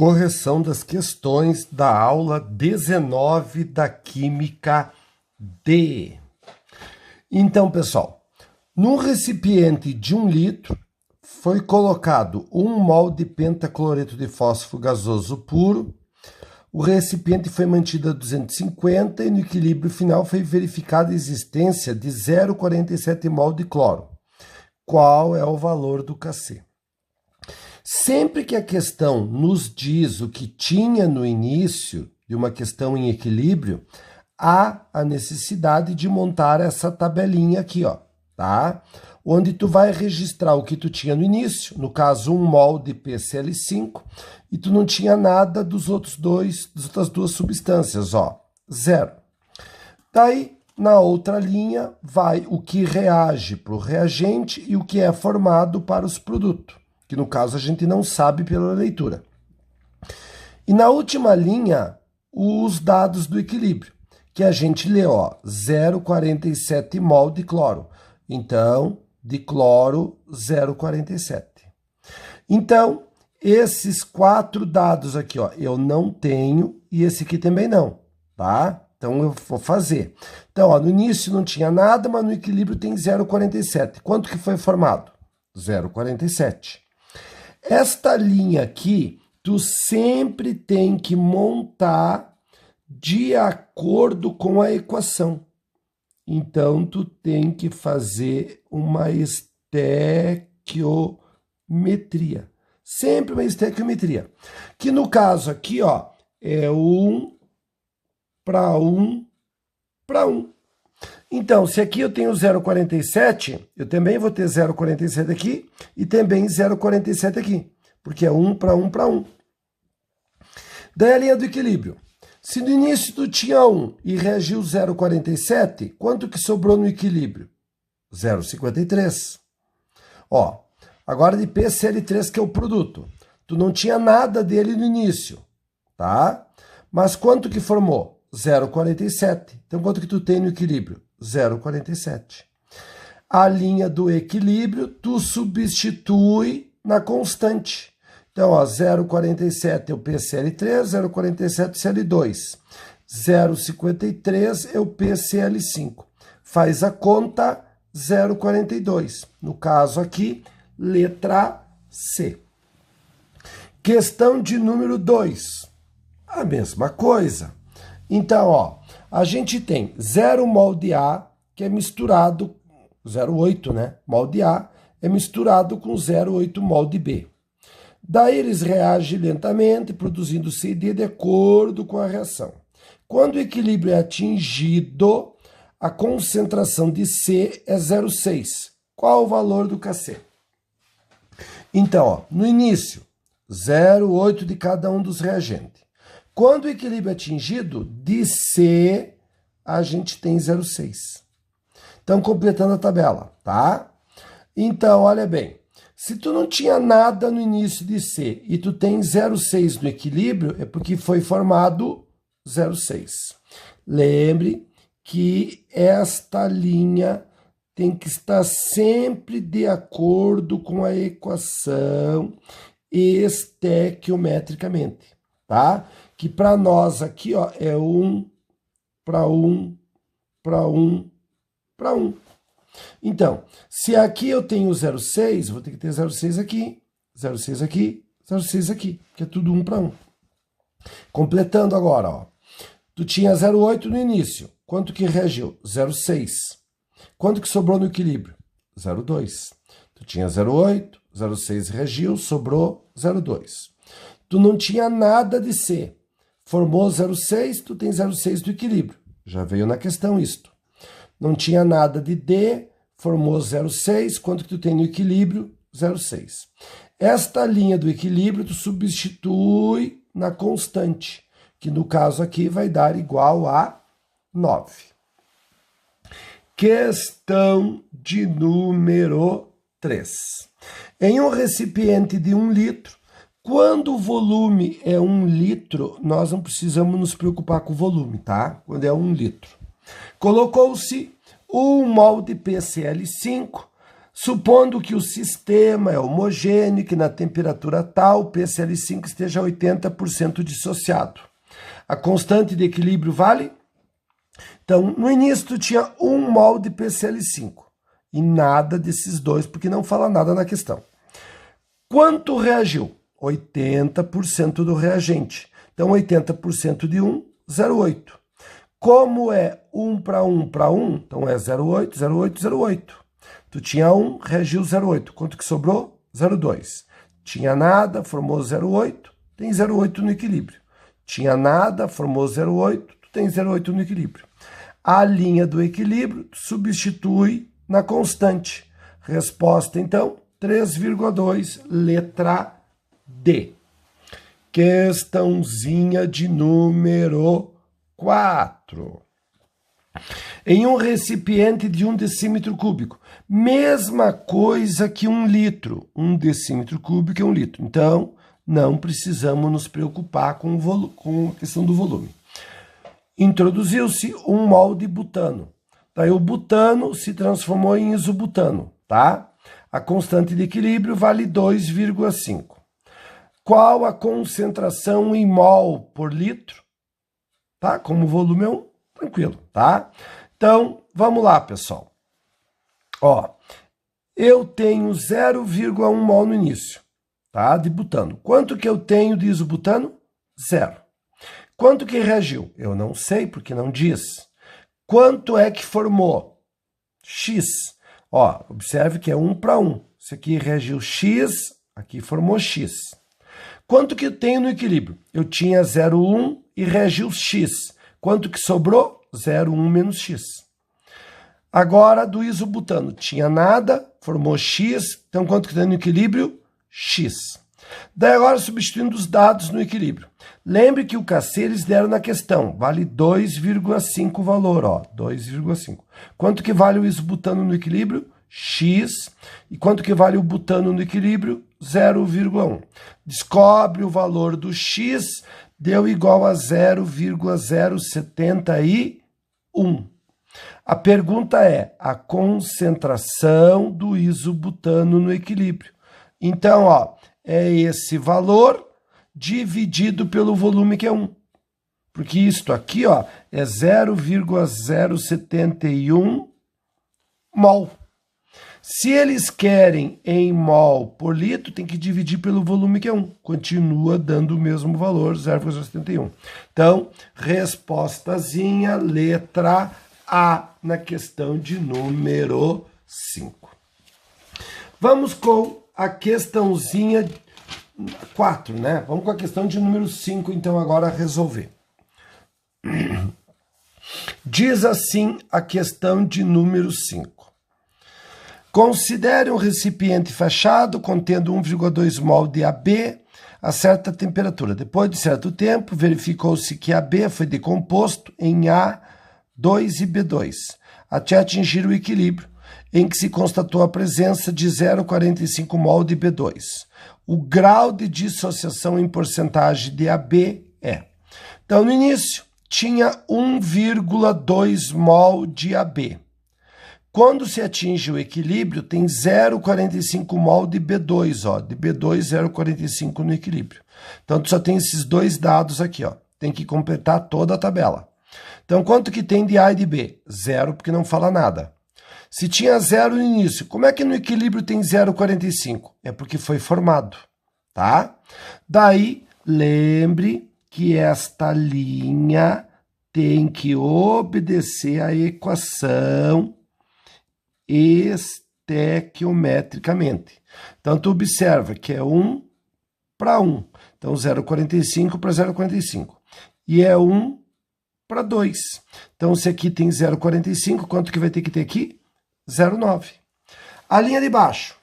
Correção das questões da aula 19 da Química D. Então, pessoal, num recipiente de 1 litro foi colocado 1 mol de pentacloreto de fósforo gasoso puro. O recipiente foi mantido a 250 e no equilíbrio final foi verificada a existência de 0,47 mol de cloro. Qual é o valor do Kc? Sempre que a questão nos diz o que tinha no início de uma questão em equilíbrio, há a necessidade de montar essa tabelinha aqui, ó, tá? Onde tu vai registrar o que tu tinha no início, no caso 1 mol de PCl5, e tu não tinha nada das outras duas substâncias, ó, 0. Daí, na outra linha, vai o que reage para o reagente e o que é formado para os produtos, que no caso a gente não sabe pela leitura. E na última linha, os dados do equilíbrio, que a gente lê, ó, 0,47 mol de cloro. Então, de cloro, 0,47. Então, esses 4 dados aqui, ó, eu não tenho e esse aqui também não, tá? Então, eu vou fazer. Então, ó, no início não tinha nada, mas no equilíbrio tem 0,47. Quanto que foi formado? 0,47. Esta linha aqui, tu sempre tem que montar de acordo com a equação. Então, tu tem que fazer uma estequiometria. Sempre uma estequiometria. Que no caso aqui, ó, é 1 para 1 para 1. Então, se aqui eu tenho 0,47, eu também vou ter 0,47 aqui e também 0,47 aqui, porque é 1 para 1 para 1. Daí a linha do equilíbrio. Se no início tu tinha 1 e reagiu 0,47, quanto que sobrou no equilíbrio? 0,53. Ó, agora de PCl3, que é o produto. Tu não tinha nada dele no início, tá? Mas quanto que formou? 0,47. Então, quanto que tu tem no equilíbrio? 0,47. A linha do equilíbrio, tu substitui na constante. Então, ó, 0,47 é o PCl3, 0,47 é o Cl2. 0,53 é o PCl5. Faz a conta, 0,42. No caso aqui, letra C. Questão de número 2. A mesma coisa. Então, ó, a gente tem 0 mol de A, que é misturado, 0,8, né? Mol de A é misturado com 0,8 mol de B. Daí eles reagem lentamente, produzindo C e D de acordo com a reação. Quando o equilíbrio é atingido, a concentração de C é 0,6. Qual o valor do Kc? Então, ó, no início, 0,8 de cada um dos reagentes. Quando o equilíbrio é atingido, de C, a gente tem 0,6. Então, completando a tabela, tá? Então, olha bem. Se tu não tinha nada no início de C e tu tem 0,6 no equilíbrio, é porque foi formado 0,6. Lembre que esta linha tem que estar sempre de acordo com a equação estequiometricamente, tá? Que para nós aqui, ó, é 1 para 1 para 1 para 1. Então, se aqui eu tenho 0,6, vou ter que ter 0,6 aqui, 0,6 aqui, 0,6 aqui, que é tudo 1 para 1. Completando agora, ó. Tu tinha 0,8 no início. Quanto que reagiu? 0,6. Quanto que sobrou no equilíbrio? 0,2. Tu tinha 0,8, 0,6 reagiu, sobrou 0,2. Tu não tinha nada de C. Formou 0,6, tu tem 0,6 do equilíbrio. Já veio na questão isto. Não tinha nada de D, formou 0,6. Quanto que tu tem no equilíbrio? 0,6. Esta linha do equilíbrio tu substitui na constante, que no caso aqui vai dar igual a 9. Questão de número 3. Em um recipiente de 1 litro, quando o volume é 1 litro, nós não precisamos nos preocupar com o volume, tá? Quando é 1 litro. Colocou-se 1 mol de PCl5 Supondo que o sistema é homogêneo, que na temperatura tal o PCl5 esteja 80% dissociado. A constante de equilíbrio vale? Então, no início tu tinha 1 mol de PCl5 e nada desses dois, porque não fala nada na questão. Quanto reagiu? 80% do reagente. Então, 80% de 1, 0,8. Como é 1 para 1 para 1, então é 0,8, 0,8, 0,8. Tu tinha 1, reagiu 0,8. Quanto que sobrou? 0,2. Tinha nada, formou 0,8, tem 0,8 no equilíbrio. Tinha nada, formou 0,8, tu tem 0,8 no equilíbrio. A linha do equilíbrio substitui na constante. Resposta, então, 3,2, letra D. Questãozinha de número 4. Em um recipiente de 1 decímetro cúbico, mesma coisa que 1 litro. 1 decímetro cúbico é 1 litro. Então, não precisamos nos preocupar com a questão do volume. Introduziu-se 1 mol de butano. Daí o butano se transformou em isobutano, tá? A constante de equilíbrio vale 2,5. Qual a concentração em mol por litro? Tá? Como o volume é 1, tranquilo, tá? Então, vamos lá, pessoal. Ó, eu tenho 0,1 mol no início, tá? De butano. Quanto que eu tenho de isobutano? 0. Quanto que reagiu? Eu não sei, porque não diz. Quanto é que formou? X. Ó, observe que é 1 para 1. Isso aqui reagiu X, aqui formou X. Quanto que eu tenho no equilíbrio? Eu tinha 0,1 e reagiu X. Quanto que sobrou? 0,1 menos X. Agora, do isobutano, tinha nada, formou X. Então, quanto que tem no equilíbrio? X. Daí agora, substituindo os dados no equilíbrio. Lembre que o KC eles deram na questão. Vale 2,5 o valor, ó. 2,5. Quanto que vale o isobutano no equilíbrio? X. E quanto que vale o butano no equilíbrio? 0,1. Descobre o valor do X, deu igual a 0,071. A pergunta é a concentração do isobutano no equilíbrio. Então, ó, é esse valor dividido pelo volume, que é 1. Porque isto aqui, ó, é 0,071 mol. Se eles querem em mol por litro, tem que dividir pelo volume, que é 1. Continua dando o mesmo valor, 0,71. Então, respostazinha, letra A, na questão de número 5. Vamos com a questãozinha 4, né? Vamos com a questão de número 5, então, agora resolver. Diz assim a questão de número 5. Considere um recipiente fechado contendo 1,2 mol de AB a certa temperatura. Depois de certo tempo, verificou-se que AB foi decomposto em A2 e B2, até atingir o equilíbrio, em que se constatou a presença de 0,45 mol de B2. O grau de dissociação em porcentagem de AB é... Então, no início, tinha 1,2 mol de AB. Quando se atinge o equilíbrio, tem 0,45 mol de B2, ó, de B2, 0,45 no equilíbrio. Então, tu só tem esses dois dados aqui, ó. Tem que completar toda a tabela. Então, quanto que tem de A e de B? 0, porque não fala nada. Se tinha 0 no início, como é que no equilíbrio tem 0,45? É porque foi formado, tá? Daí, lembre que esta linha tem que obedecer à equação estequiometricamente. Então, tu observa que é 1 para 1. Então, 0,45 para 0,45. E é 1 para 2. Então, se aqui tem 0,45, quanto que vai ter que ter aqui? 0,9. A linha de baixo.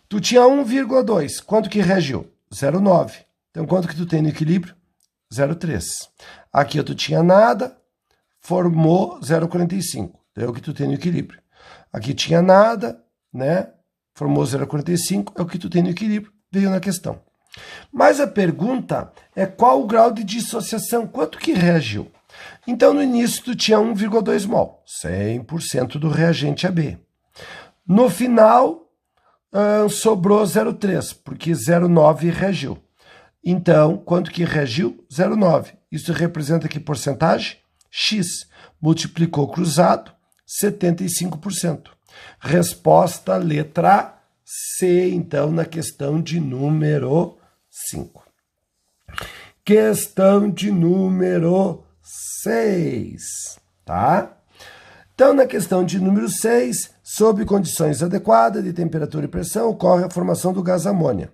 Tu tinha 1,2. Quanto que reagiu? 0,9. Então, quanto que tu tem no equilíbrio? 0,3. Aqui tu tinha nada, formou 0,45. É o que tu tem no equilíbrio. Aqui tinha nada, né? Formou 0,45, é o que tu tem no equilíbrio, veio na questão. Mas a pergunta é qual o grau de dissociação, quanto que reagiu? Então, no início, tu tinha 1,2 mol, 100% do reagente AB. No final, sobrou 0,3, porque 0,9 reagiu. Então, quanto que reagiu? 0,9. Isso representa que porcentagem? X. Multiplicou cruzado, 75%. Resposta letra C, então, na questão de número 5. Questão de número 6, tá? Então, na questão de número 6, sob condições adequadas de temperatura e pressão, ocorre a formação do gás amônia.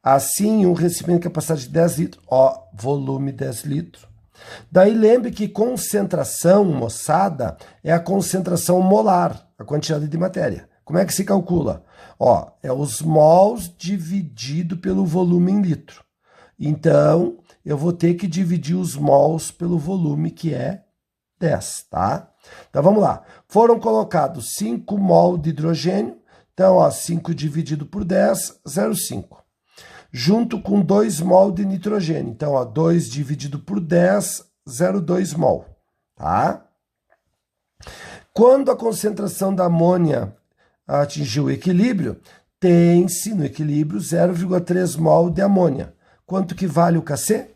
Assim, um recipiente de capacidade de 10 litros, volume 10 litros. Daí lembre que concentração, moçada, é a concentração molar, a quantidade de matéria. Como é que se calcula? É os mols dividido pelo volume em litro. Então, eu vou ter que dividir os mols pelo volume, que é 10, tá? Então, vamos lá. Foram colocados 5 mol de hidrogênio. Então, 5 dividido por 10, 0,5. Junto com 2 mol de nitrogênio. Então, 2 dividido por 10, 0,2 mol, tá? Quando a concentração da amônia atingiu o equilíbrio, tem-se no equilíbrio 0,3 mol de amônia. Quanto que vale o Kc?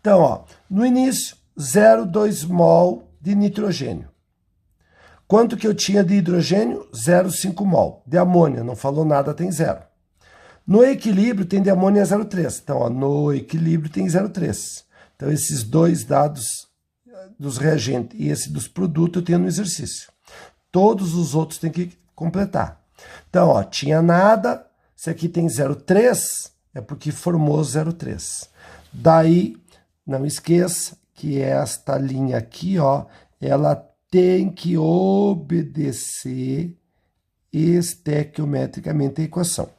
Então, no início, 0,2 mol de nitrogênio. Quanto que eu tinha de hidrogênio? 0,5 mol. De amônia, não falou nada, tem 0. No equilíbrio tem de amônia 0,3. Então, no equilíbrio tem 0,3. Então, esses dois dados dos reagentes e esse dos produtos eu tenho no exercício. Todos os outros tem que completar. Então, tinha nada. Se aqui tem 0,3, é porque formou 0,3. Daí, não esqueça que esta linha aqui, ela tem que obedecer estequiometricamente a equação.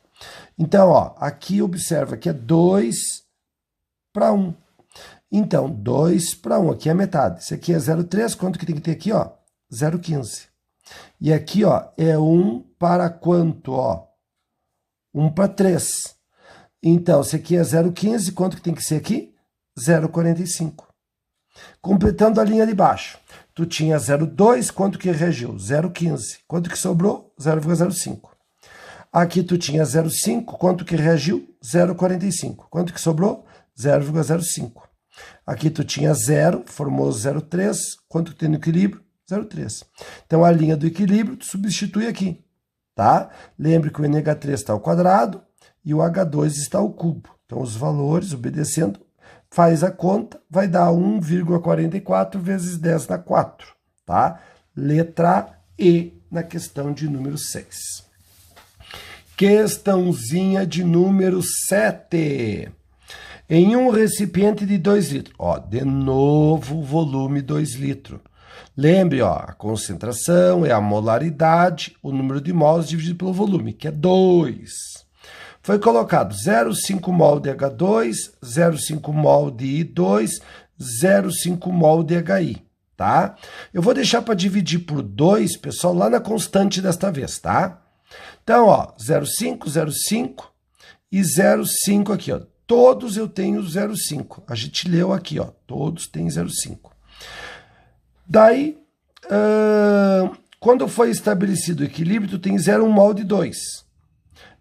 Então, aqui observa que é 2 para 1. Então, 2 para 1, aqui é a metade. Isso aqui é 0,3, quanto que tem que ter aqui? 0,15. E aqui, é 1 para quanto? 1 para 3. Então, se aqui é 0,15, quanto que tem que ser aqui? 0,45. Completando a linha de baixo. Tu tinha 0,2, quanto que reagiu? 0,15. Quanto que sobrou? 0,05. Aqui tu tinha 0,5, quanto que reagiu? 0,45. Quanto que sobrou? 0,05. Aqui tu tinha 0, formou 0,3, quanto que tem no equilíbrio? 0,3. Então, a linha do equilíbrio tu substitui aqui, tá? Lembre que o NH3 está ao quadrado e o H2 está ao cubo. Então, os valores, obedecendo, faz a conta, vai dar 1,44 vezes 10 na 4, tá? Letra E na questão de número 6. Questãozinha de número 7. Em um recipiente de 2 litros, de novo volume 2 litros. Lembre, a concentração é a molaridade, o número de mols dividido pelo volume, que é 2. Foi colocado 0,5 mol de H2, 0,5 mol de I2, 0,5 mol de HI, tá? Eu vou deixar para dividir por 2, pessoal, lá na constante desta vez, tá? Então, 0,5, 0,5 e 0,5 aqui, Todos eu tenho 0,5. A gente leu aqui, todos têm 0,5. Daí, quando foi estabelecido o equilíbrio, tu tem 0,1 mol de 2.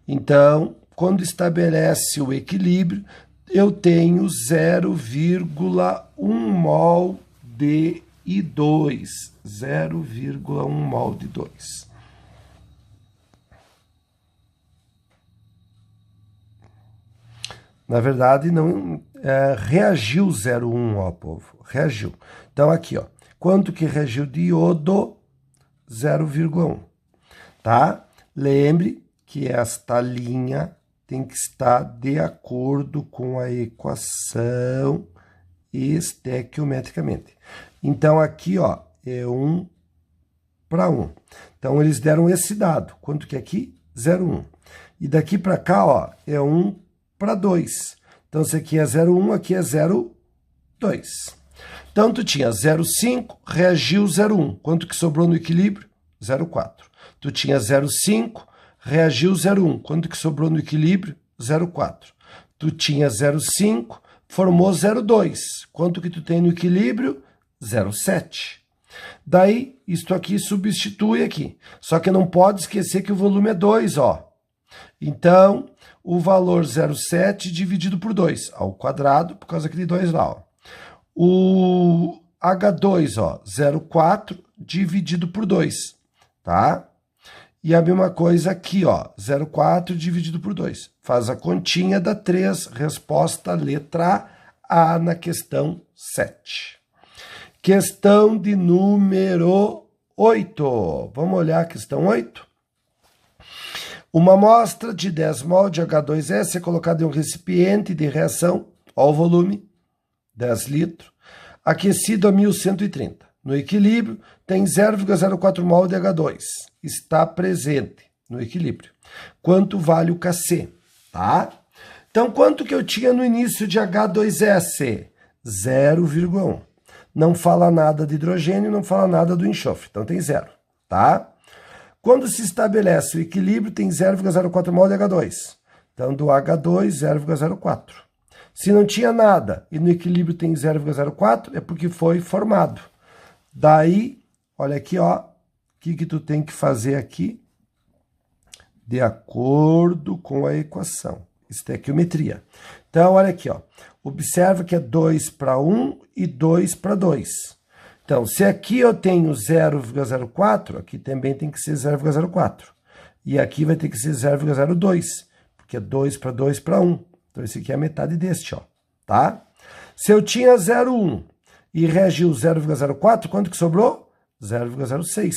Então, quando estabelece o equilíbrio, eu tenho 0,1 mol de I2. 0,1 mol de 2. Na verdade, não reagiu 0,1, povo. Reagiu. Então, aqui, quanto que reagiu de iodo? 0,1. Tá? Lembre que esta linha tem que estar de acordo com a equação estequiometricamente. Então, aqui, é 1 para 1. Então, eles deram esse dado. Quanto que é aqui? 0,1. E daqui para cá, é 1 para 2. Então, isso aqui é 0,1, aqui é 0,2. Então, tu tinha 0,5, reagiu 0,1. Quanto que sobrou no equilíbrio? 0,4. Tu tinha 0,5, reagiu 0,1. Quanto que sobrou no equilíbrio? 0,4. Tu tinha 0,5, formou 0,2. Quanto que tu tem no equilíbrio? 0,7. Daí, isto aqui substitui aqui. Só que não pode esquecer que o volume é 2, Então, o valor 0,7 dividido por 2 ao quadrado, por causa daquele 2 lá. Ó. O H2, ó, 0,4 dividido por 2, tá? E a mesma coisa aqui, ó, 0,4 dividido por 2. Faz a continha, dá 3, resposta letra A na questão 7. Questão de número 8. Vamos olhar a questão 8? Uma amostra de 10 mol de H2S é colocada em um recipiente de reação, ó o volume, 10 litros, aquecido a 1130. No equilíbrio, tem 0,04 mol de H2. Está presente no equilíbrio. Quanto vale o Kc? Tá? Então, quanto que eu tinha no início de H2S? 0,1. Não fala nada de hidrogênio, não fala nada do enxofre. Então, tem 0. Tá? Quando se estabelece o equilíbrio, tem 0,04 mol de H2. Então, do H2, 0,04. Se não tinha nada e no equilíbrio tem 0,04, é porque foi formado. Daí, olha aqui, ó, o que tu tem que fazer aqui? De acordo com a equação. Estequiometria. Então, olha aqui, ó. Observa que é 2 para 1 e 2 para 2. Então, se aqui eu tenho 0,04, aqui também tem que ser 0,04. E aqui vai ter que ser 0,02, porque é 2 para 2 para 1. Então, esse aqui é a metade deste, ó, tá? Se eu tinha 0,1 e reagiu 0,04, quanto que sobrou? 0,06.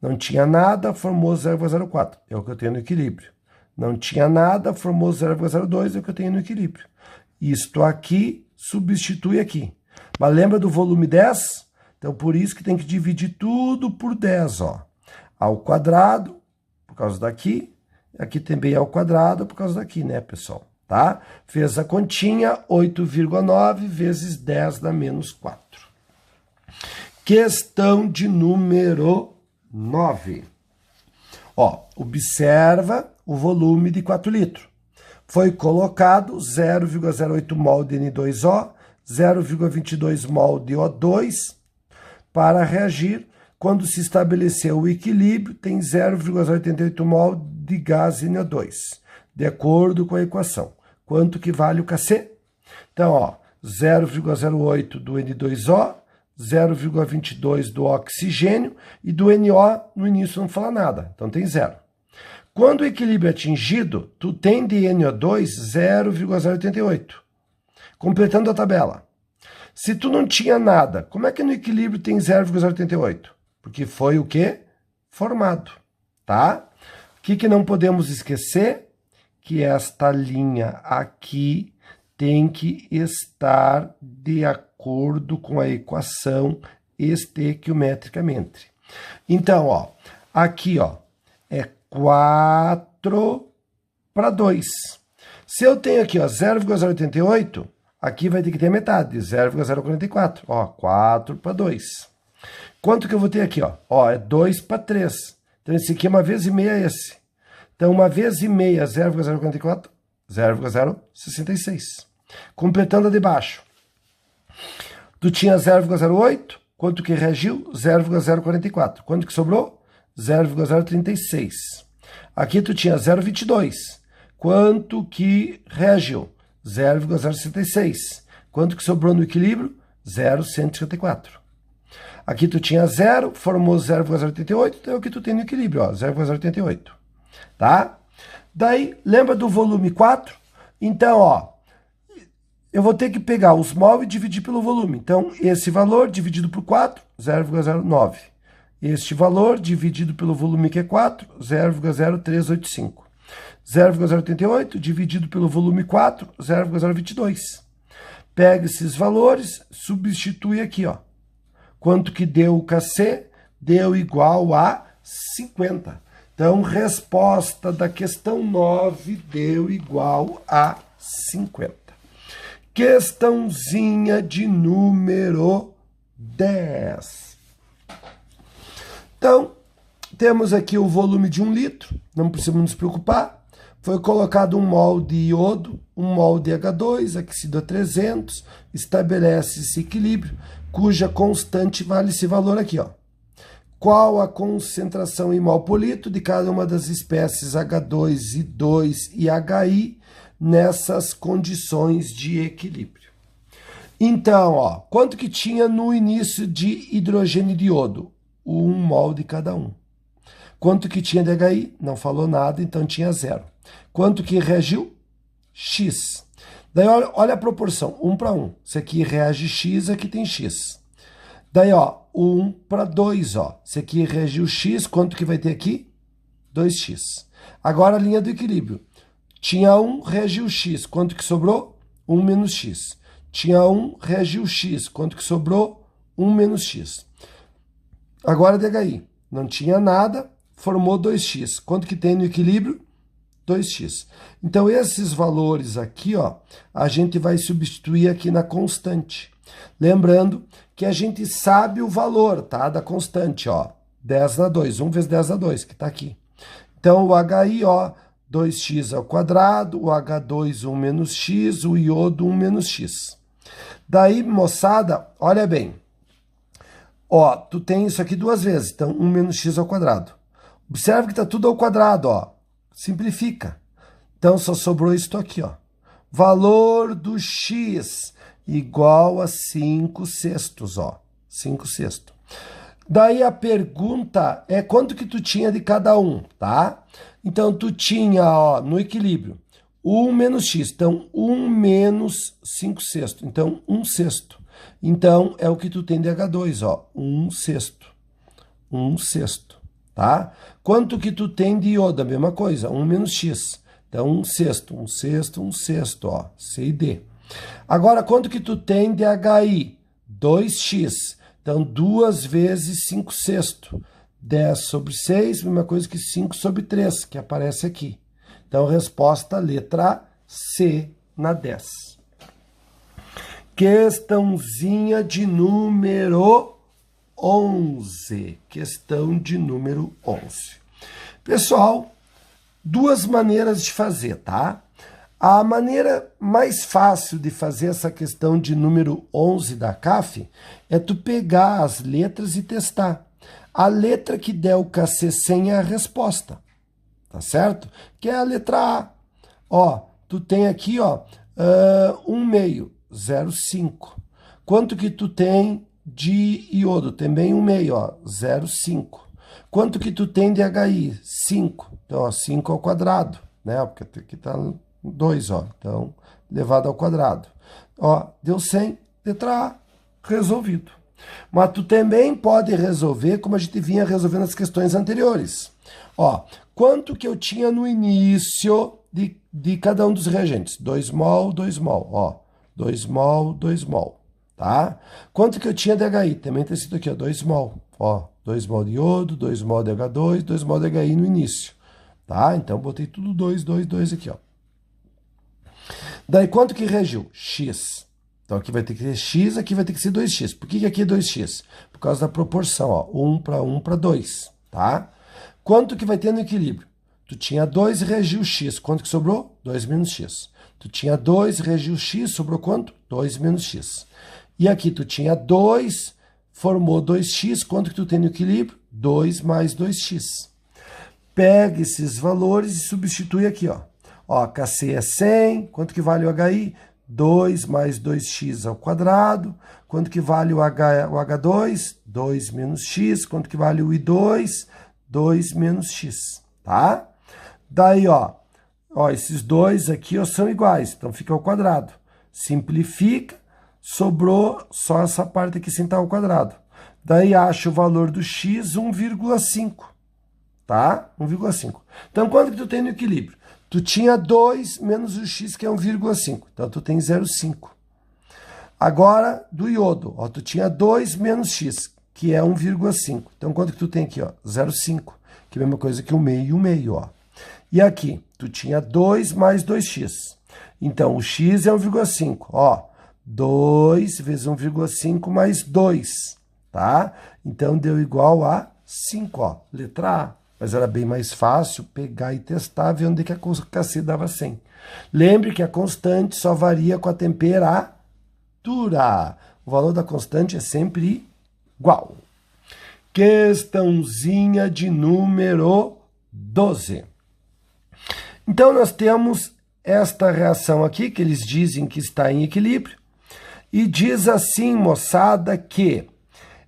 Não tinha nada, formou 0,04. É o que eu tenho no equilíbrio. Não tinha nada, formou 0,02, é o que eu tenho no equilíbrio. Isto aqui substitui aqui. Mas lembra do volume 10? Então, por isso que tem que dividir tudo por 10, ó. Ao quadrado, por causa daqui. Aqui também é ao quadrado, por causa daqui, né, pessoal? Tá? Fez a continha, 8,9 vezes 10 dá menos 4. Questão de número 9. Ó, observa o volume de 4 litros. Foi colocado 0,08 mol de N2O, 0,22 mol de O2 para reagir. Quando se estabeleceu o equilíbrio, tem 0,88 mol de gás NO2, de acordo com a equação. Quanto que vale o Kc? Então, ó, 0,08 do N2O, 0,22 do oxigênio e do NO no início não fala nada, então tem 0. Quando o equilíbrio é atingido, tu tem de NO2 0,088. Completando a tabela. Se tu não tinha nada, como é que no equilíbrio tem 0,088? Porque foi o quê? Formado, tá? O que não podemos esquecer? Que esta linha aqui tem que estar de acordo com a equação estequiometricamente. Então, ó, aqui, ó, é 4 para 2. Se eu tenho aqui, ó, 0,088, aqui vai ter que ter metade, 0,044. Ó, 4 para 2. Quanto que eu vou ter aqui, ó? Ó, é 2 para 3. Então, esse aqui é uma vez e meia esse. Então, uma vez e meia, 0,044, 0,066. Completando a de baixo. Tu tinha 0,08, quanto que reagiu? 0,044. Quanto que sobrou? 0,036. Aqui tu tinha 0,22. Quanto que reagiu? 0,066. Quanto que sobrou no equilíbrio? 0,154. Aqui tu tinha 0, formou 0,088, então é o que tu tem no equilíbrio, ó, 0,088. Tá? Daí, lembra do volume 4? Então, ó, eu vou ter que pegar os mol e dividir pelo volume. Então, esse valor dividido por 4, 0,09. Este valor dividido pelo volume que é 4, 0,0385. 0,088 dividido pelo volume 4, 0,022. Pega esses valores, substitui aqui, ó. Quanto que deu o Kc? Deu igual a 50. Então, resposta da questão 9 deu igual a 50. Questãozinha de número 10. Então, temos aqui o volume de 1 litro, não precisamos nos preocupar. Foi colocado 1 mol de iodo, 1 mol de H2, aquecido a 300, estabelece esse equilíbrio, cuja constante vale esse valor aqui, ó. qual a concentração em mol por litro de cada uma das espécies H2, I2 e HI nessas condições de equilíbrio. Então, ó, quanto que tinha no início de hidrogênio e de iodo? 1 mol de cada um. Quanto que tinha de HI? Não falou nada, então tinha 0. Quanto que reagiu? X. Daí, olha a proporção, 1 para 1. Isso aqui reage X, aqui tem X. Daí, ó, 1 para 2, ó. Isso aqui reagiu X, quanto que vai ter aqui? 2x. Agora a linha do equilíbrio. Tinha 1, reagiu X, quanto que sobrou? 1 menos X. Tinha 1, reagiu X, quanto que sobrou? 1 menos X. Agora DHI. Não tinha nada, formou 2x. Quanto que tem no equilíbrio? 2x. Então, esses valores aqui, ó, a gente vai substituir aqui na constante. Lembrando que a gente sabe o valor, tá? Da constante, ó. 10 na 2. 1 vezes 10 na 2, que tá aqui. Então, o HI, ó, 2x ao quadrado, o H2, 1 menos x, o iodo, 1 menos x. Daí, moçada, olha bem. Ó, tu tem isso aqui duas vezes, então 1 menos x ao quadrado. Observe que tá tudo ao quadrado, ó. Simplifica. Então, só sobrou isso aqui, ó. Valor do x igual a 5 sextos, ó. 5 sextos. Daí a pergunta é quanto que tu tinha de cada um, tá? Então, tu tinha, ó, no equilíbrio, 1 menos x. Então, 1 menos 5 sextos. Então, 1 sexto. Então, é o que tu tem de H2, ó. 1 sexto. 1 sexto, tá? Quanto que tu tem de iodo? A mesma coisa, 1 menos x. Então, 1 sexto, 1 sexto, 1 sexto, ó. C e D. Agora, quanto que tu tem de HI? 2x. Então, 2 vezes 5 sexto. 10 sobre 6, mesma coisa que 5 sobre 3, que aparece aqui. Então, resposta letra C na 10. Questãozinha de número 11. Questão de número 11. Pessoal, duas maneiras de fazer, tá? A maneira mais fácil de fazer essa questão de número 11 da CAF é tu pegar as letras e testar. A letra que der o KC100 é a resposta, tá certo? Que é a letra A. Ó, tu tem aqui, ó, 1/2, 0,5. Quanto que tu tem de iodo? Também 1/2, ó, 0,5. Quanto que tu tem de HI? 5. Então, ó, 5 ao quadrado, né? Porque aqui tá 2, ó. Então, elevado ao quadrado. Ó, deu 100, letra A, resolvido. Mas tu também pode resolver como a gente vinha resolvendo as questões anteriores. Ó, quanto que eu tinha no início de cada um dos reagentes? 2 mol, 2 mol, ó. 2 mol, 2 mol, tá? Quanto que eu tinha de HI? Também tem sido aqui, ó, 2 mol. Ó, 2 mol de iodo, 2 mol de H2, 2 mol de HI no início, tá? Então, botei tudo 2, 2, 2 aqui, ó. Daí, quanto que reagiu? X. Então, aqui vai ter que ser X, aqui vai ter que ser 2x. Por que aqui é 2x? Por causa da proporção, ó. 1 para 1 para 2, tá? Quanto que vai ter no equilíbrio? Tu tinha 2 e reagiu X. Quanto que sobrou? 2 menos X. Tu tinha 2, reagiu X, sobrou quanto? 2 menos X. E aqui tu tinha 2, formou 2x. Quanto que tu tem no equilíbrio? 2 mais 2x. Pega esses valores e substitui aqui, ó. Ó, KC é 100. Quanto que vale o HI? 2 mais 2x ao quadrado. Quanto que vale o H2? 2 menos x. Quanto que vale o I2? 2 menos x, tá? Daí, ó, esses dois aqui, ó, são iguais, então fica ao quadrado. Simplifica, sobrou só essa parte aqui sem estar ao quadrado. Daí, acha o valor do x, 1,5, tá? 1,5. Então, quanto que tu tem no equilíbrio? Tu tinha 2 menos o x, que é 1,5. Então, tu tem 0,5. Agora, do iodo, ó, tu tinha 2 menos x, que é 1,5. Então, quanto que tu tem aqui, ó? 0,5, que é a mesma coisa que 1/2 e 1/2, ó. E aqui, tu tinha 2 mais 2x. Então, o x é 1,5, ó. 2 vezes 1,5 mais 2, tá? Então, deu igual a 5, ó. Letra A. Mas era bem mais fácil pegar e testar, ver onde que a KC dava 100. Lembre que a constante só varia com a temperatura. O valor da constante é sempre igual. Questãozinha de número 12. Então, nós temos esta reação aqui, que eles dizem que está em equilíbrio, e diz assim, moçada, que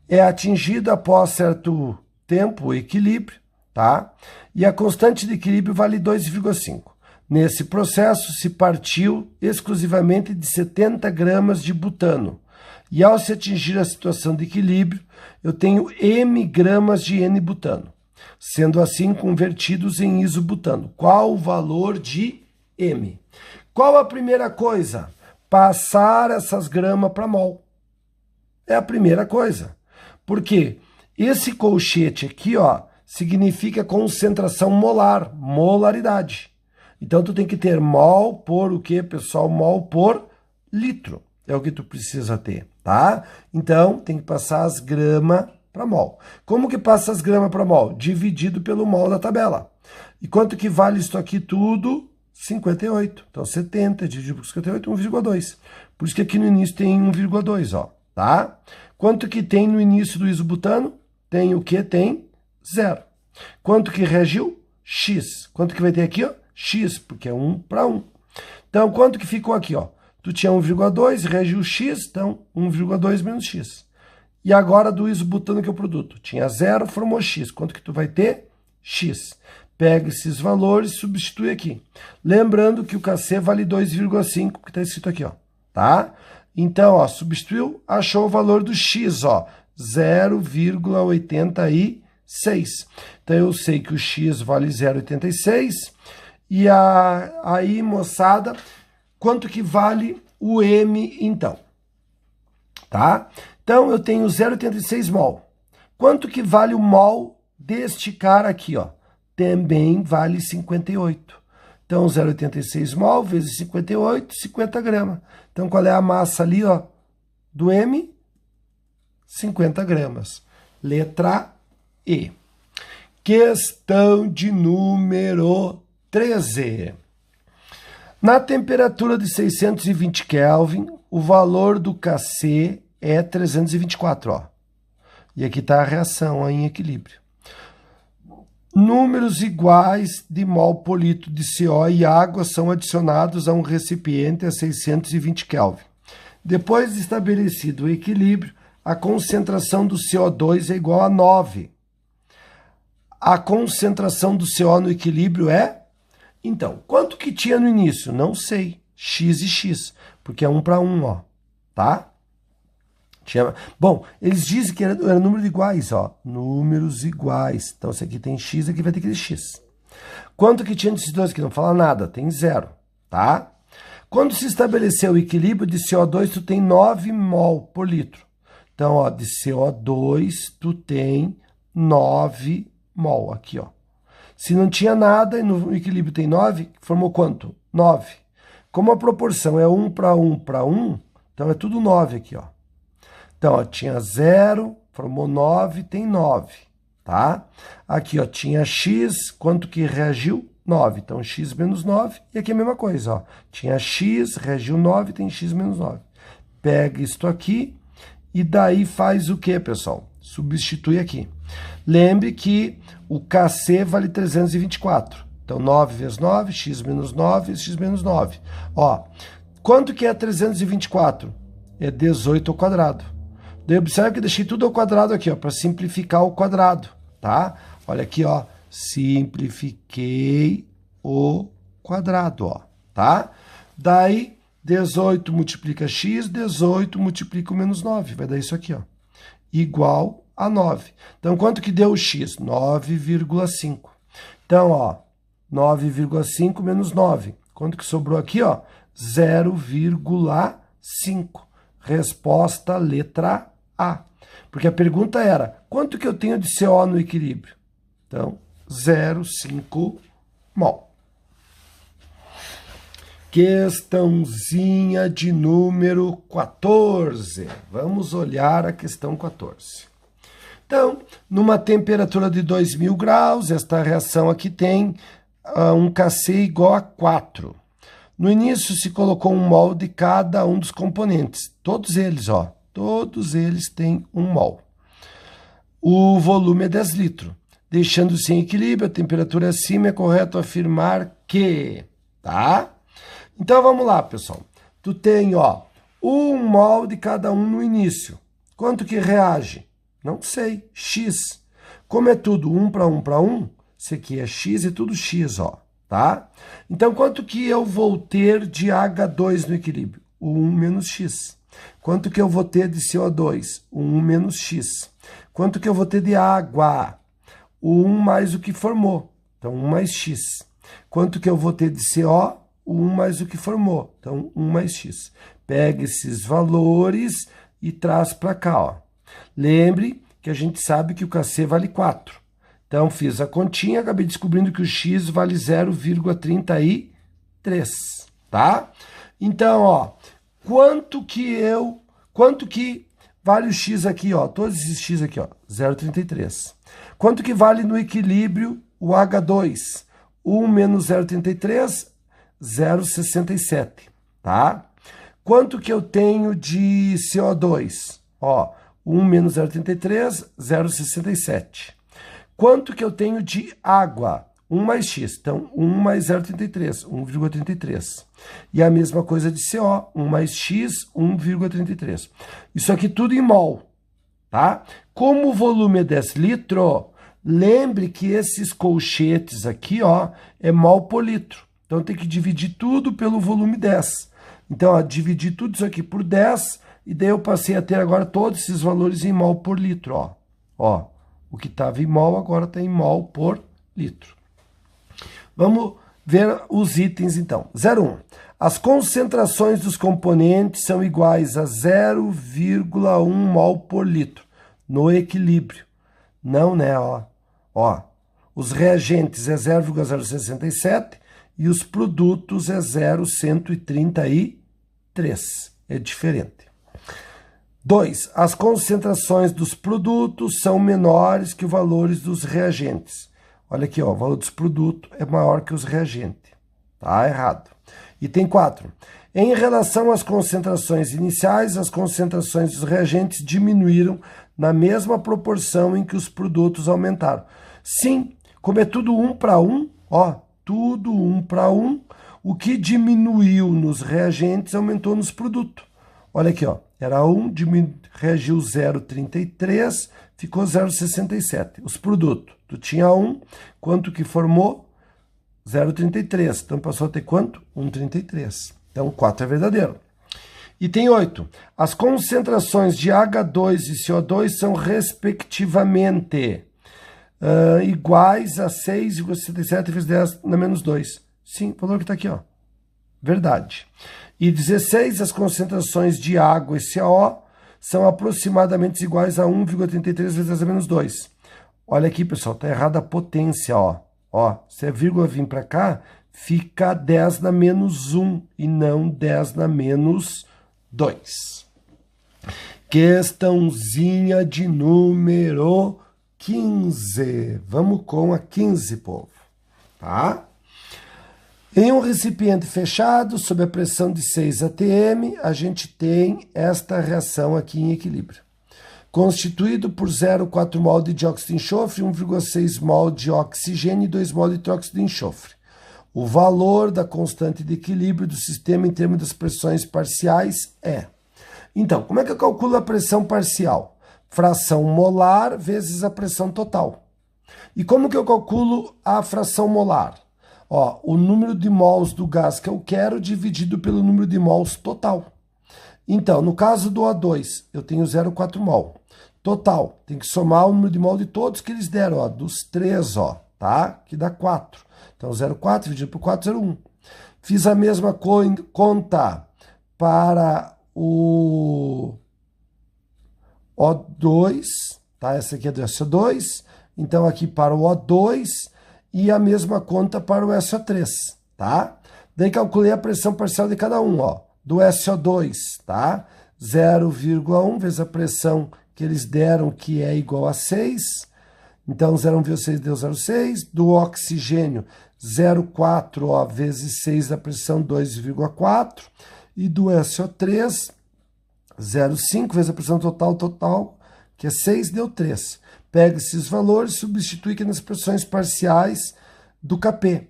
é atingido após certo tempo o equilíbrio, tá? E a constante de equilíbrio vale 2,5. Nesse processo, se partiu exclusivamente de 70 gramas de butano. E ao se atingir a situação de equilíbrio, eu tenho M gramas de N-butano, sendo assim convertidos em isobutano. Qual o valor de M? Qual a primeira coisa? Passar essas gramas para mol. É a primeira coisa. Porque esse colchete aqui, ó, significa concentração molar, molaridade. Então, tu tem que ter mol por o quê, pessoal? Mol por litro. É o que tu precisa ter, tá? Então, tem que passar as gramas para mol. Como que passa as gramas para mol? Dividido pelo mol da tabela. E quanto que vale isso aqui tudo? 58. Então, 70 dividido por 58, 1,2. Por isso que aqui no início tem 1,2, ó, tá? Quanto que tem no início do isobutano? Tem o quê? Tem 0. Quanto que reagiu? X. Quanto que vai ter aqui, ó? X, porque é 1 para 1. Então, quanto que ficou aqui, ó? Tu tinha 1,2, reagiu X, então 1,2 menos X. E agora do isobutano, que é o produto. Tinha 0, formou X. Quanto que tu vai ter? X. Pega esses valores e substitui aqui. Lembrando que o KC vale 2,5, que está escrito aqui, ó. Tá? Então, ó, substituiu, achou o valor do X, ó. 0,86. Então, eu sei que o X vale 0,86. E aí, moçada, quanto que vale o M, então? Tá? Então, eu tenho 0,86 mol. Quanto que vale o mol deste cara aqui, ó? Também vale 58. Então, 0,86 mol vezes 58, 50 gramas. Então, qual é a massa ali, ó, do M? 50 gramas. Letra E. Questão de número 13. Na temperatura de 620 Kelvin, o valor do KC é 324, ó. E aqui está a reação ó, em equilíbrio. Números iguais de mol por litro de CO e água são adicionados a um recipiente a 620 Kelvin. Depois de estabelecido o equilíbrio, a concentração do CO2 é igual a 9. A concentração do CO no equilíbrio é? Então, quanto que tinha no início? Não sei. X e X, porque é 1 para 1, ó. Tá? Bom, eles dizem que era número de iguais, ó. Números iguais. Então, se aqui tem X, aqui vai ter que ter X. Quanto que tinha desses dois? Que não fala nada. Tem 0, tá? Quando se estabeleceu o equilíbrio de CO2, tu tem 9 mol por litro. Então, ó, de CO2, tu tem 9 mol aqui, ó. Se não tinha nada e no equilíbrio tem 9, formou quanto? 9. Como a proporção é 1 para 1 para 1, então é tudo 9 aqui, ó. Então, ó, tinha 0, formou 9, tem 9, tá? Aqui, ó, tinha X, quanto que reagiu? 9. Então, X menos 9, e aqui é a mesma coisa, ó. Tinha X, reagiu 9, tem X menos 9. Pega isto aqui e daí faz o quê, pessoal? Substitui aqui. Lembre que o KC vale 324. Então, 9 vezes 9, x menos 9, x menos 9. Ó, quanto que é 324? É 18 ao quadrado. Daí, observe que eu deixei tudo ao quadrado aqui, ó, para simplificar o quadrado, tá? Olha aqui, ó, simplifiquei o quadrado, ó, tá? Daí, 18 multiplica x, 18 multiplica o menos 9. Vai dar isso aqui, ó. Igual a 9. Então, quanto que deu o x? 9,5. Então, ó, 9,5 menos 9. Quanto que sobrou aqui, ó? 0,5. Resposta letra A. Porque a pergunta era, quanto que eu tenho de CO no equilíbrio? Então, 0,5 mol. Questãozinha de número 14. Vamos olhar a questão 14. Então, numa temperatura de 2.000 graus, esta reação aqui tem um KC igual a 4. No início se colocou um mol de cada um dos componentes. Todos eles, ó, todos eles têm um mol. o volume é 10 litros. Deixando-se em equilíbrio, a temperatura acima, é correto afirmar que, tá? Então, vamos lá, pessoal. Tu tem, ó, 1 mol de cada um no início. Quanto que reage? Não sei, X. Como é tudo 1 para 1 para 1, isso aqui é X e tudo X, ó, tá? Então, quanto que eu vou ter de H2 no equilíbrio? O 1 menos X. Quanto que eu vou ter de CO2? O 1 menos X. Quanto que eu vou ter de água? O 1 mais o que formou. Então, 1 mais X. Quanto que eu vou ter de CO? O 1 mais o que formou. Então, 1 mais X. Pega esses valores e traz para cá, ó. Lembre que a gente sabe que o Kc vale 4. Então, fiz a continha, acabei descobrindo que o X vale 0,33, tá? Então, ó, quanto que vale o X aqui, ó? Todos esses X aqui, ó, 0,33. Quanto que vale no equilíbrio o H2? 1 menos 0,33, 0,67, tá? Quanto que eu tenho de CO2? Ó, 1 menos 0,33, 0,67. Quanto que eu tenho de água? 1 mais X. Então, 1 mais 0,33, 1,33. E a mesma coisa de CO, 1 mais X, 1,33. Isso aqui tudo em mol, tá? Como o volume é 10 litros, lembre que esses colchetes aqui, ó, é mol por litro. Então, tem que dividir tudo pelo volume 10. Então, ó, dividir tudo isso aqui por 10, e daí eu passei a ter agora todos esses valores em mol por litro, ó. Ó, o que estava em mol agora está em mol por litro. Vamos ver os itens, então. 0,1. As concentrações dos componentes são iguais a 0,1 mol por litro no equilíbrio. Não, né, ó. Ó, os reagentes é 0,067 e os produtos é 0,133. É diferente. 2. As concentrações dos produtos são menores que os valores dos reagentes. Olha aqui, ó, o valor dos produtos é maior que os reagentes. Tá errado. Item 4. Em relação às concentrações iniciais, as concentrações dos reagentes diminuíram na mesma proporção em que os produtos aumentaram. Sim, como é tudo 1 para 1, ó, tudo 1 para 1, o que diminuiu nos reagentes aumentou nos produtos. Olha aqui, ó, era 1, reagiu 0,33, ficou 0,67. Os produtos, tu tinha 1, quanto que formou? 0,33. Então, passou a ter quanto? 1,33. Então, 4 é verdadeiro. Item 8. As concentrações de H2 e CO2 são, respectivamente, iguais a 6,67 vezes 10 na menos 2. Sim, o valor que está aqui, ó. Verdade. E 16, as concentrações de água e CO são aproximadamente iguais a 1,33 vezes 10 a menos 2. Olha aqui, pessoal, tá errada a potência, ó. Ó, se a vírgula vir para cá, fica 10 na menos 1 e não 10 na menos 2. Questãozinha de número 15. Vamos com a 15, povo. Tá? Em um recipiente fechado, sob a pressão de 6 atm, a gente tem esta reação aqui em equilíbrio. Constituído por 0,4 mol de dióxido de enxofre, 1,6 mol de oxigênio e 2 mol de tróxido de enxofre. O valor da constante de equilíbrio do sistema em termos das pressões parciais é... Então, como é que eu calculo a pressão parcial? Fração molar vezes a pressão total. E como que eu calculo a fração molar? Ó, o número de mols do gás que eu quero dividido pelo número de mols total. Então, no caso do O2, eu tenho 0,4 mol. Total, tem que somar o número de mol de todos que eles deram, ó, dos 3, ó, tá? Que dá 4. Então, 0,4 dividido por 4, 0,1. Fiz a mesma conta para o O2, tá? Essa aqui é do SO2. Então, aqui para o O2 e a mesma conta para o SO3, tá? Daí calculei a pressão parcial de cada um, ó. Do SO2, tá? 0,1 vezes a pressão que eles deram, que é igual a 6. Então, 0,1 vezes 6 deu 0,6. Do oxigênio, 0,4 ó, vezes 6 da pressão, 2,4. E do SO3, 0,5 vezes a pressão total, que é 6, deu 3. Pega esses valores e substitui aqui nas expressões parciais do Kp.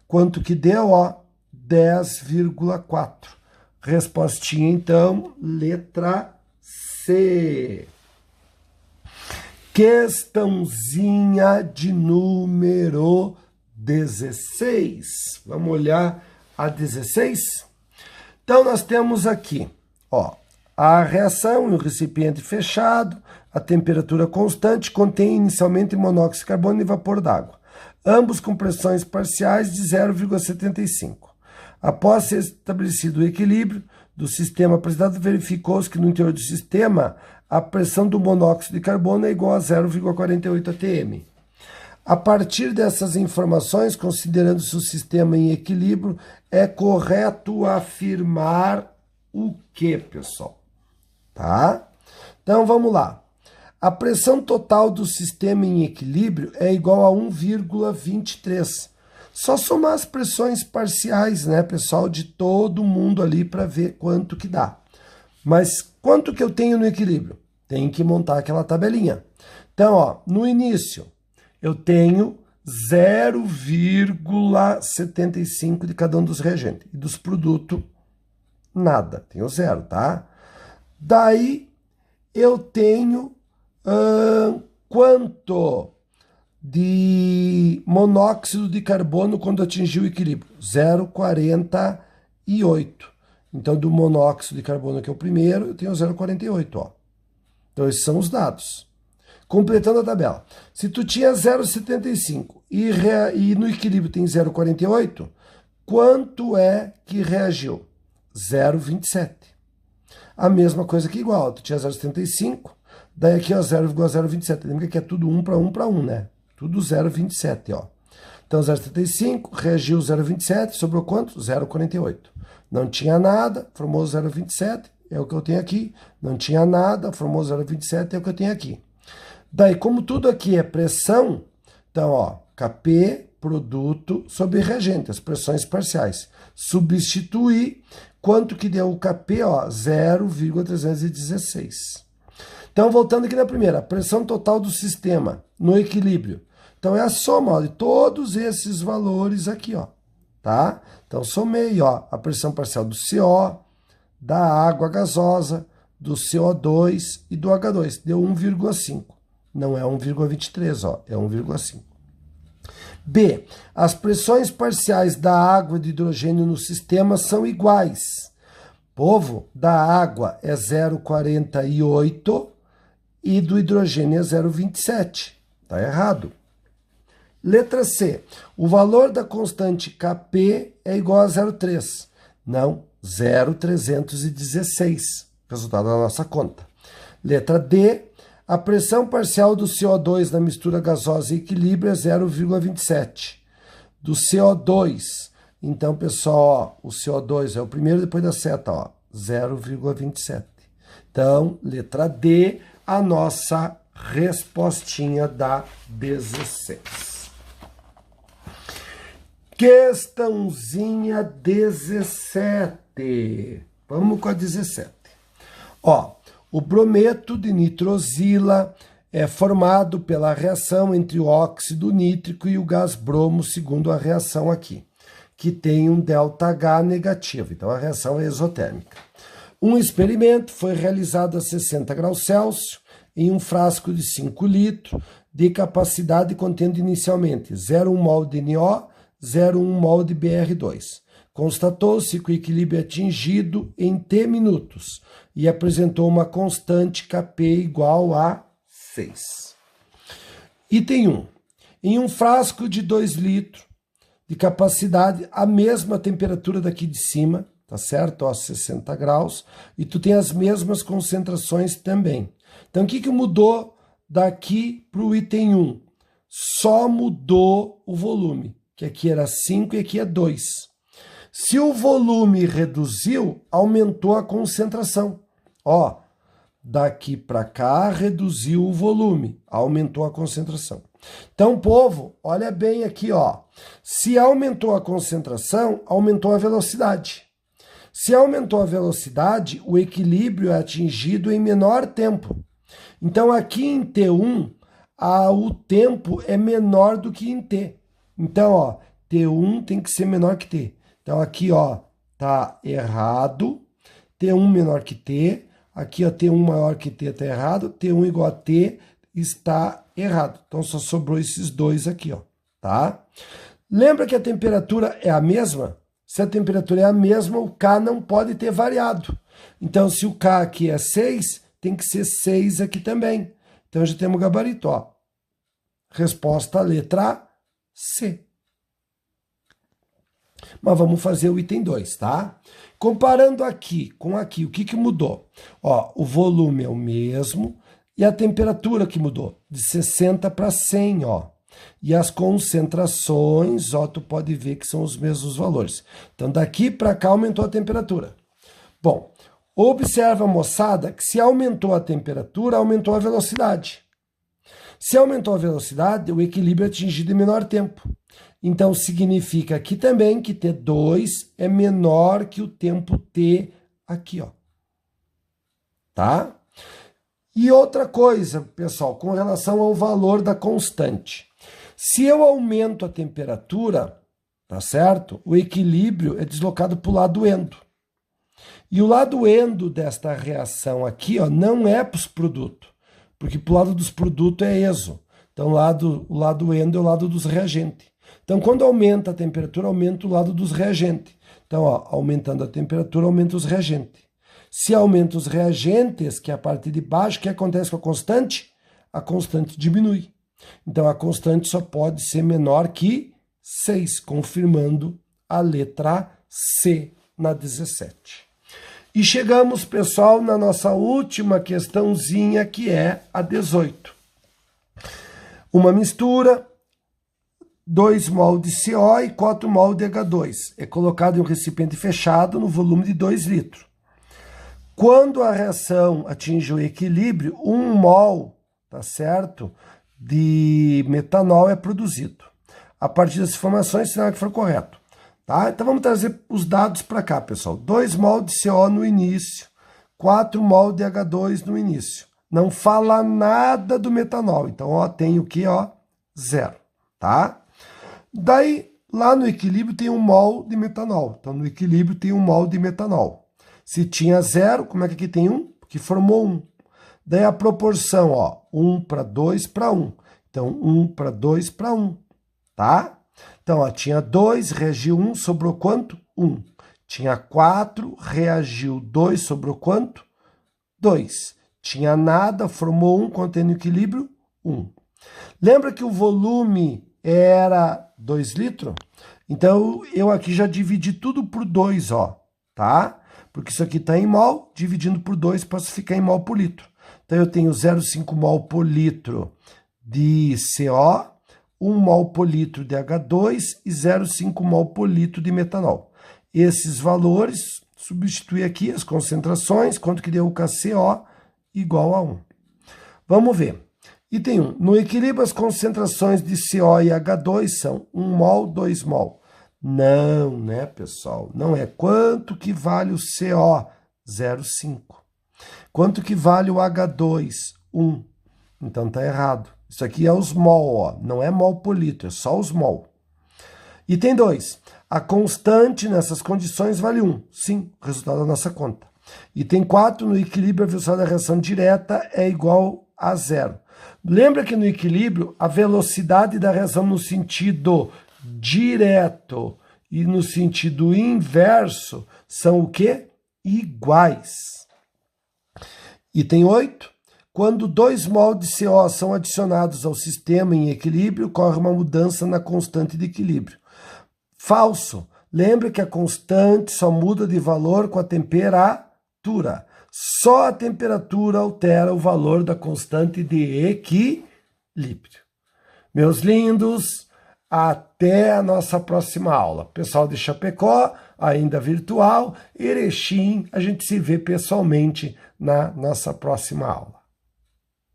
Quanto que deu? Ó, 10,4. Respostinha, então, letra C. Questãozinha de número 16. Vamos olhar a 16? Então, nós temos aqui, ó, a reação em um recipiente fechado, a temperatura constante, contém inicialmente monóxido de carbono e vapor d'água, ambos com pressões parciais de 0,75. Após ser estabelecido o equilíbrio do sistema apresentado, verificou-se que no interior do sistema a pressão do monóxido de carbono é igual a 0,48 atm. A partir dessas informações, considerando-se o sistema em equilíbrio, é correto afirmar o que, pessoal? Tá? Então, vamos lá. A pressão total do sistema em equilíbrio é igual a 1,23. Só somar as pressões parciais, né, pessoal, de todo mundo ali para ver quanto que dá. Mas quanto que eu tenho no equilíbrio? Tem que montar aquela tabelinha. Então, ó, no início, eu tenho 0,75 de cada um dos reagentes. E dos produtos, nada. Tenho 0, tá? Daí, eu tenho quanto de monóxido de carbono quando atingir o equilíbrio? 0,48. Então, do monóxido de carbono, que é o primeiro, eu tenho 0,48, ó. Então, esses são os dados. Completando a tabela. Se tu tinha 0,75 e no equilíbrio tem 0,48, quanto é que reagiu? 0,27. A mesma coisa que igual. Tu tinha 0,75, daí aqui, ó, 0,027. Lembra que é tudo 1 para 1 para 1, né? Tudo 0,27, ó. Então, 0,75, reagiu 0,27, sobrou quanto? 0,48. Não tinha nada, formou 0,27, é o que eu tenho aqui. Não tinha nada, formou 0,27, é o que eu tenho aqui. Daí, como tudo aqui é pressão, então, ó, Kp, produto sobre reagente, as pressões parciais. Substituir, quanto que deu o Kp, ó, 0,316. Então, voltando aqui na primeira, a pressão total do sistema no equilíbrio. Então, é a soma, ó, de todos esses valores aqui, ó, tá? Então, somei, ó, a pressão parcial do CO, da água gasosa, do CO2 e do H2. Deu 1,5. Não é 1,23, ó, é 1,5. B. As pressões parciais da água e do hidrogênio no sistema são iguais. Povo, da água é 0,48 e do hidrogênio é 0,27. Tá errado. Letra C. O valor da constante Kp é igual a 0,3. Não, 0,316. Resultado da nossa conta. Letra D. A pressão parcial do CO2 na mistura gasosa e equilíbrio é 0,27. Do CO2, então, pessoal, ó, o CO2 é o primeiro depois da seta, ó, 0,27. Então, letra D, a nossa respostinha da 16. Questãozinha 17. Vamos com a 17. Ó, o brometo de nitrosila é formado pela reação entre o óxido nítrico e o gás bromo, segundo a reação aqui, que tem um ΔH negativo. Então, a reação é exotérmica. Um experimento foi realizado a 60 graus Celsius em um frasco de 5 litros de capacidade contendo inicialmente 0,1 mol de NO, 0,1 mol de BR2. Constatou-se que o equilíbrio é atingido em T minutos e apresentou uma constante Kp igual a 6. Item 1. Em um frasco de 2 litros de capacidade, a mesma temperatura daqui de cima, tá certo? Ó, 60 graus, e tu tem as mesmas concentrações também. Então, o que mudou daqui para o item 1? Só mudou o volume, que aqui era 5 e aqui é 2. Se o volume reduziu, aumentou a concentração. Ó, daqui para cá reduziu o volume, aumentou a concentração. Então, povo, olha bem aqui, ó. Se aumentou a concentração, aumentou a velocidade. Se aumentou a velocidade, o equilíbrio é atingido em menor tempo. Então, aqui em T1, o tempo é menor do que em T. Então, ó, T1 tem que ser menor que T. Então, aqui, ó, tá errado. T1 menor que T. Aqui, ó, T1 maior que T tá errado. T1 igual a T está errado. Então, só sobrou esses dois aqui, ó, tá? Lembra que a temperatura é a mesma? Se a temperatura é a mesma, o K não pode ter variado. Então, se o K aqui é 6, tem que ser 6 aqui também. Então, já temos o gabarito, ó. Resposta letra C. Mas vamos fazer o item 2, tá? Comparando aqui com aqui, o que mudou? Ó, o volume é o mesmo e a temperatura que mudou, de 60 para 100, ó. E as concentrações, ó, tu pode ver que são os mesmos valores. Então, daqui para cá aumentou a temperatura. Bom, observa, moçada, que se aumentou a temperatura, aumentou a velocidade. Se aumentou a velocidade, o equilíbrio é atingido em menor tempo. Então, significa aqui também que T2 é menor que o tempo T aqui, ó. Tá? E outra coisa, pessoal, com relação ao valor da constante. Se eu aumento a temperatura, tá certo? O equilíbrio é deslocado para o lado endo. E o lado endo desta reação aqui, ó, não é para os produtos, porque para o lado dos produtos é exo. Então, o lado endo é o lado dos reagentes. Então, quando aumenta a temperatura, aumenta o lado dos reagentes. Então, ó, aumentando a temperatura, aumenta os reagentes. Se aumenta os reagentes, que é a parte de baixo, o que acontece com a constante? A constante diminui. Então, a constante só pode ser menor que 6, confirmando a letra C na 17. E chegamos, pessoal, na nossa última questãozinha, que é a 18. Uma mistura, 2 mol de CO e 4 mol de H2. É colocado em um recipiente fechado no volume de 2 litros. Quando a reação atinge o equilíbrio, 1 mol, tá certo, de metanol é produzido. A partir das informações, sinal que for correto. Tá? Então vamos trazer os dados para cá, pessoal. 2 mol de CO no início, 4 mol de H2 no início. Não fala nada do metanol. Então, ó, tem o que, ó? 0, tá? Daí, lá no equilíbrio tem 1 mol de metanol. Então, no equilíbrio tem 1 mol de metanol. Se tinha 0, como é que aqui tem 1? Porque formou 1. Daí a proporção, ó, 1 para 2 para 1. Então, 1 para 2 para 1, tá? Então, ó, tinha 2, reagiu 1, sobrou quanto? 1. Tinha 4, reagiu 2, sobrou quanto? 2. Tinha nada, formou 1, contendo equilíbrio? 1. Lembra que o volume era 2 litros? Então, eu aqui já dividi tudo por 2, ó, tá? Porque isso aqui está em mol, dividindo por 2 para ficar em mol por litro. Então, eu tenho 0,5 mol por litro de CO, 1 mol por litro de H2 e 0,5 mol por litro de metanol. Esses valores, substituir aqui as concentrações, quanto que deu o KCO, igual a 1. Vamos ver. Item 1. No equilíbrio, as concentrações de CO e H2 são 1 mol, 2 mol. Não, né, pessoal? Não é. Quanto que vale o CO? 0,5. Quanto que vale o H2? 1. Então tá errado. Isso aqui é os mol, ó. Não é mol por litro, é só os mol. Item 2. A constante nessas condições vale 1. Sim, resultado da nossa conta. Item 4. No equilíbrio, a velocidade da reação direta é igual a 0. Lembra que no equilíbrio, a velocidade da reação no sentido direto e no sentido inverso são o quê? Iguais. Item 8. Quando 2 mol de CO são adicionados ao sistema em equilíbrio, ocorre uma mudança na constante de equilíbrio. Falso. Lembra que a constante só muda de valor com a temperatura. Só a temperatura altera o valor da constante de equilíbrio. Meus lindos, até a nossa próxima aula. Pessoal de Chapecó, ainda virtual, Erechim, a gente se vê pessoalmente na nossa próxima aula.